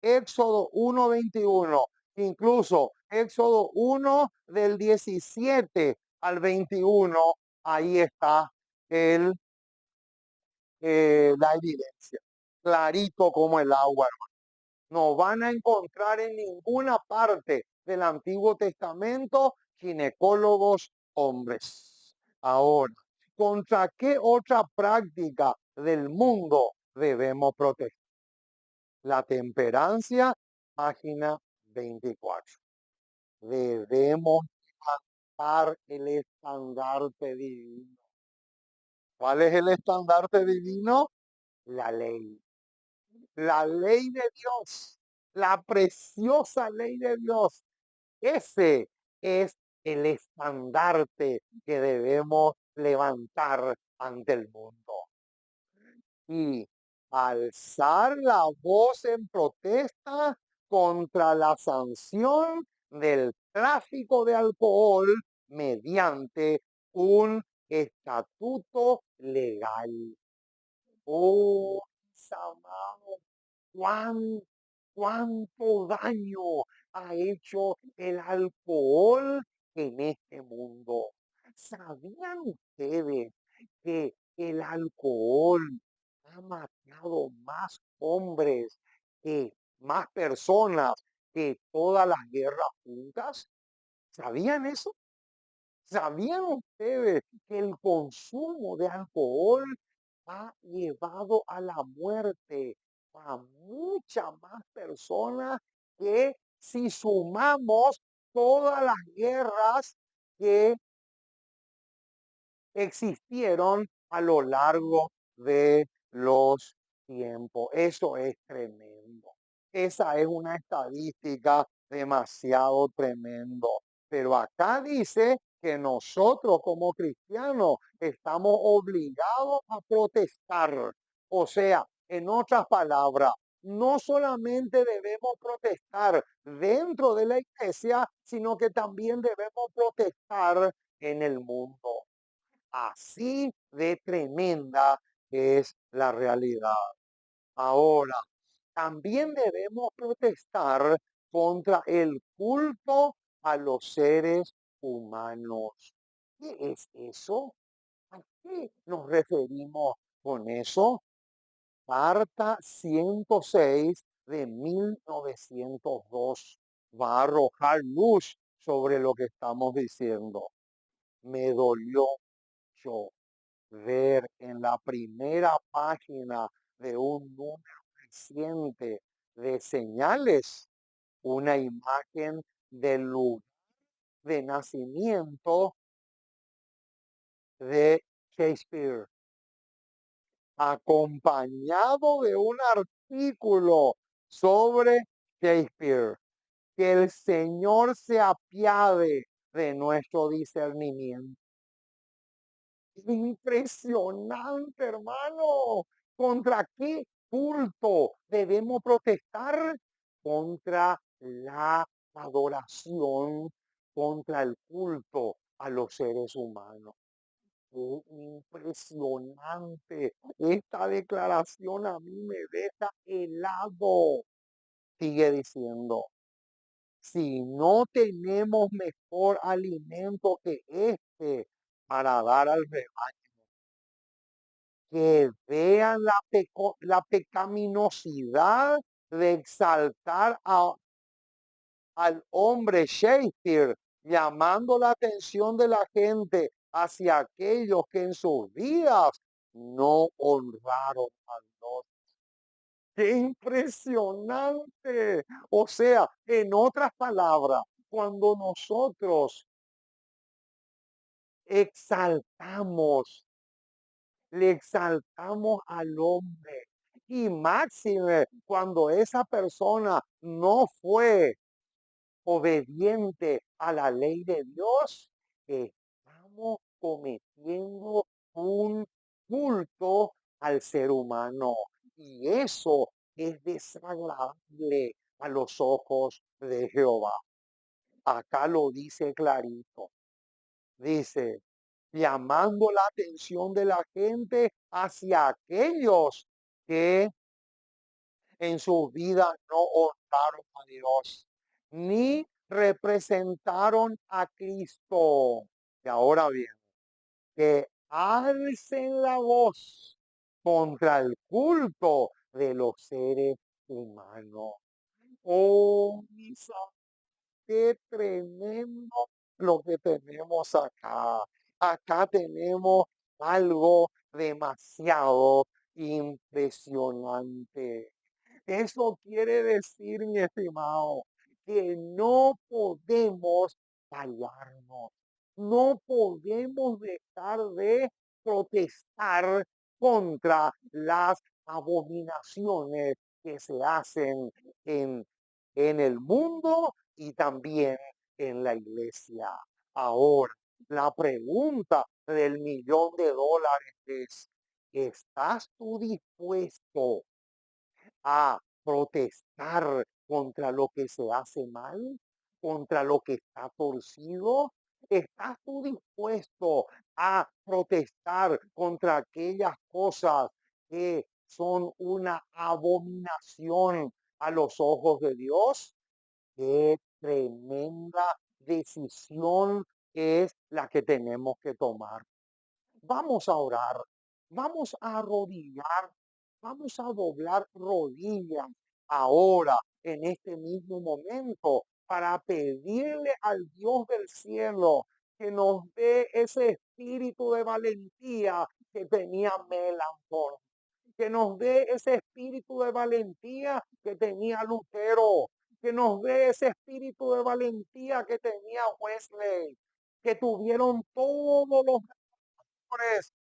Éxodo 1:21. Incluso Éxodo 1 del 17 al 21. Ahí está el, la evidencia. Clarito como el agua. No van a encontrar en ninguna parte del Antiguo Testamento ginecólogos hombres. Ahora, ¿contra qué otra práctica del mundo debemos proteger? La temperancia, página 24. Debemos levantar el estandarte divino. ¿Cuál es el estandarte divino? La ley. La ley de Dios, la preciosa ley de Dios. Ese es el estandarte que debemos levantar ante el mundo. Y alzar la voz en protesta contra la sanción del tráfico de alcohol mediante un estatuto legal. Oh, mis amados, cuán, cuánto daño ha hecho el alcohol en este mundo. ¿Sabían ustedes que el alcohol ha matado más hombres, que más personas que todas las guerras juntas? ¿Sabían eso? ¿Sabían ustedes que el consumo de alcohol ha llevado a la muerte a muchas más personas que si sumamos todas las guerras que existieron a lo largo de los tiempos? Eso es tremendo. Esa es una estadística demasiado tremendo. Pero acá dice que nosotros como cristianos estamos obligados a protestar. O sea, en otras palabras, no solamente debemos protestar dentro de la iglesia, sino que también debemos protestar en el mundo. Así de tremenda es la realidad. Ahora, también debemos protestar contra el culto a los seres humanos. ¿Qué es eso? ¿A qué nos referimos con eso? Carta 106 de 1902 va a arrojar luz sobre lo que estamos diciendo. Me dolió mucho ver en la primera página de un número reciente de Señales una imagen del lugar de nacimiento de Shakespeare, acompañado de un artículo sobre Shakespeare. Que el Señor se apiade de nuestro discernimiento. Impresionante, hermano. ¿Contra qué culto debemos protestar? Contra la adoración, contra el culto a los seres humanos. Qué impresionante. Esta declaración a mí me deja helado. Sigue diciendo, si no tenemos mejor alimento que este para dar al rebaño, que vean la pecaminosidad de exaltar al hombre Shakespeare, llamando la atención de la gente hacia aquellos que en sus vidas no honraron a Dios. ¡Qué impresionante! O sea, en otras palabras, cuando nosotros exaltamos, le exaltamos al hombre. Y máxime cuando esa persona no fue obediente a la ley de Dios, estamos cometiendo un culto al ser humano. Y eso es desagradable a los ojos de Jehová. Acá lo dice clarito. Dice, llamando la atención de la gente hacia aquellos que en sus vidas no honraron a Dios, ni representaron a Cristo. Y ahora bien, que alcen la voz contra el culto de los seres humanos. Oh, mis, qué tremendo lo que tenemos acá. Acá tenemos algo demasiado impresionante. Eso quiere decir, mi estimado, que no podemos callarnos. No podemos dejar de protestar contra las abominaciones que se hacen en, en el mundo y también en la iglesia. Ahora, la pregunta del $1.000.000 es, ¿estás tú dispuesto a protestar contra lo que se hace mal, contra lo que está torcido? ¿Estás tú dispuesto a protestar contra aquellas cosas que son una abominación a los ojos de Dios? Qué tremenda decisión es la que tenemos que tomar. Vamos a orar, vamos a arrodillar, vamos a doblar rodillas ahora, en este mismo momento, para pedirle al Dios del cielo que nos dé ese espíritu de valentía que tenía Melanchthon, que nos dé ese espíritu de valentía que tenía Lutero, que nos dé ese espíritu de valentía que tenía Wesley, que tuvieron todos los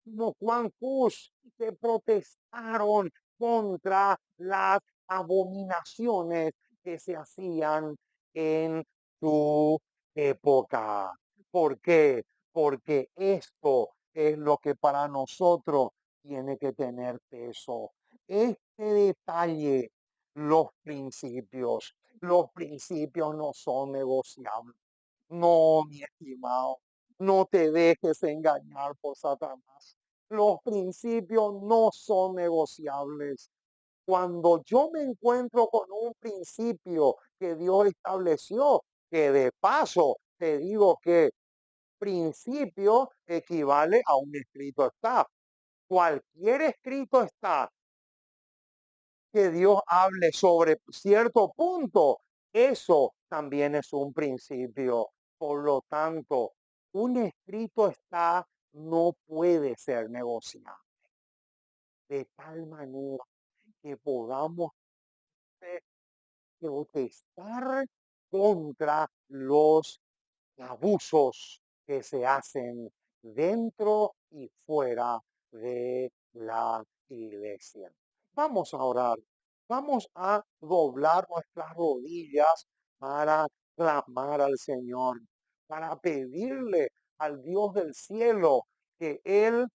como Juan Hus, que protestaron contra las abominaciones que se hacían en su época. ¿Por qué? Porque esto es lo que para nosotros tiene que tener peso. Este detalle, los principios no son negociables. No, mi estimado, no te dejes engañar por Satanás. Los principios no son negociables. Cuando yo me encuentro con un principio que Dios estableció, que de paso te digo que principio equivale a un escrito está. Cualquier escrito está que Dios hable sobre cierto punto, eso también es un principio. Por lo tanto, un escrito está, no puede ser negociado. De tal manera que podamos protestar contra los abusos que se hacen dentro y fuera de la iglesia. Vamos a orar, vamos a doblar nuestras rodillas para clamar al Señor, para pedirle al Dios del cielo que Él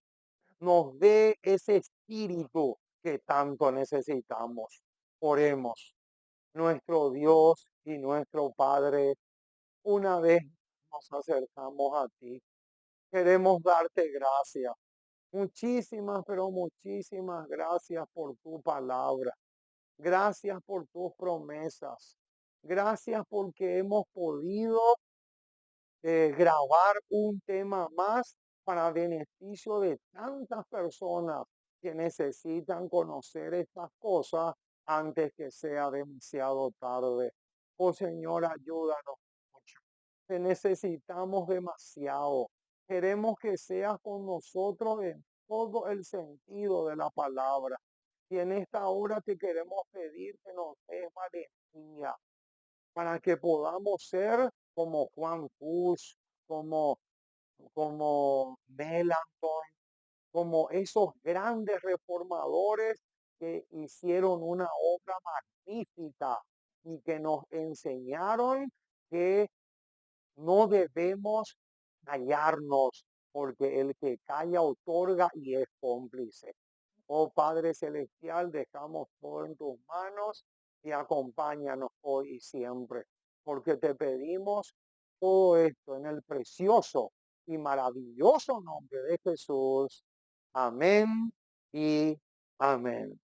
nos dé ese espíritu que tanto necesitamos. Oremos, nuestro Dios y nuestro Padre, una vez nos acercamos a ti. Queremos darte gracias. Muchísimas, pero muchísimas gracias por tu palabra. Gracias por tus promesas. Gracias porque hemos podido grabar un tema más para beneficio de tantas personas que necesitan conocer estas cosas antes que sea demasiado tarde. Oh Señor, ayúdanos mucho. Te necesitamos demasiado. Queremos que seas con nosotros en todo el sentido de la palabra. Y en esta hora te queremos pedir que nos des valentía para que podamos ser como Juan Hus, como, como Melanchthon, como esos grandes reformadores que hicieron una obra magnífica y que nos enseñaron que no debemos callarnos, porque el que calla otorga y es cómplice. Oh Padre Celestial, dejamos todo en tus manos y acompáñanos hoy y siempre, porque te pedimos todo esto en el precioso y maravilloso nombre de Jesús. Amén y amén.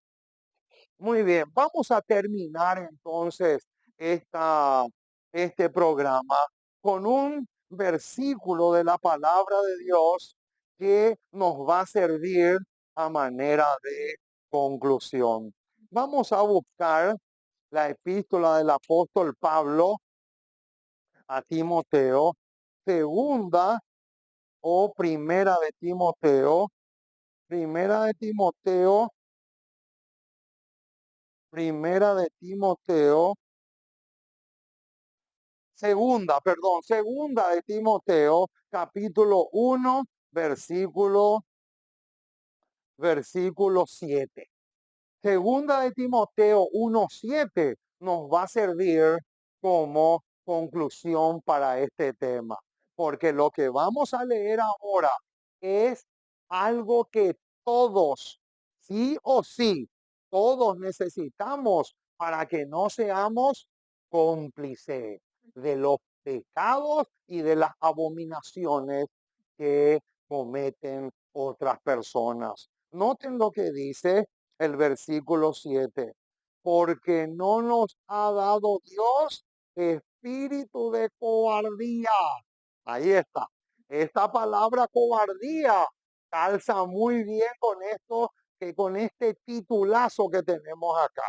Muy bien, vamos a terminar entonces este programa con un versículo de la palabra de Dios que nos va a servir a manera de conclusión. Vamos a buscar la epístola del apóstol Pablo a Timoteo, segunda o primera de Timoteo, primera de Timoteo, segunda de Timoteo, capítulo 1, versículo 7. Segunda de Timoteo 1:7 nos va a servir como conclusión para este tema, porque lo que vamos a leer ahora es algo que todos, sí o sí, todos necesitamos para que no seamos cómplices de los pecados y de las abominaciones que cometen otras personas. Noten lo que dice el versículo 7, porque no nos ha dado Dios espíritu de cobardía. Ahí está. Esta palabra cobardía calza muy bien con esto, que con este titulazo que tenemos acá.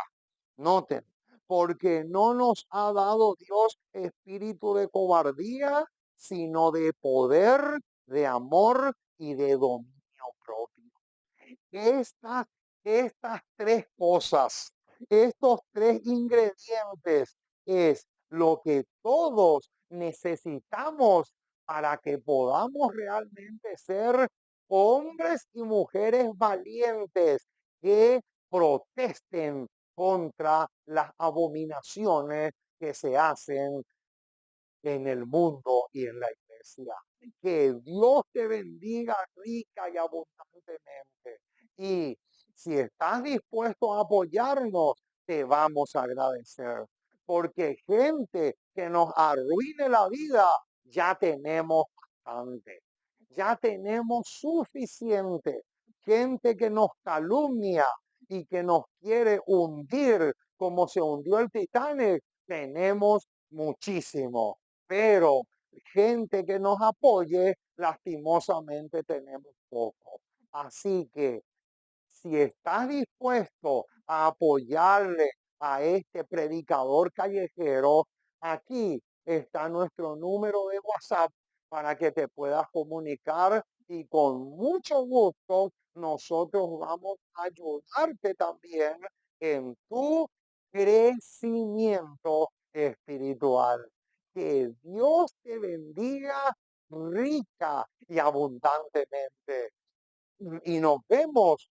Noten, porque no nos ha dado Dios espíritu de cobardía, sino de poder, de amor y de dominio propio. Estas, estas tres cosas, estos tres ingredientes es lo que todos necesitamos para que podamos realmente ser hombres y mujeres valientes que protesten contra las abominaciones que se hacen en el mundo y en la iglesia. Que Dios te bendiga rica y abundantemente. Y si estás dispuesto a apoyarnos, te vamos a agradecer. Porque gente que nos arruine la vida, ya tenemos bastante. Ya tenemos suficiente. Gente que nos calumnia y que nos quiere hundir como se hundió el Titanic, tenemos muchísimo, pero gente que nos apoye, lastimosamente tenemos poco. Así que si estás dispuesto a apoyarle a este predicador callejero, aquí está nuestro número de WhatsApp para que te puedas comunicar y con mucho gusto nosotros vamos a ayudarte también en tu crecimiento espiritual. Que Dios te bendiga rica y abundantemente. Y nos vemos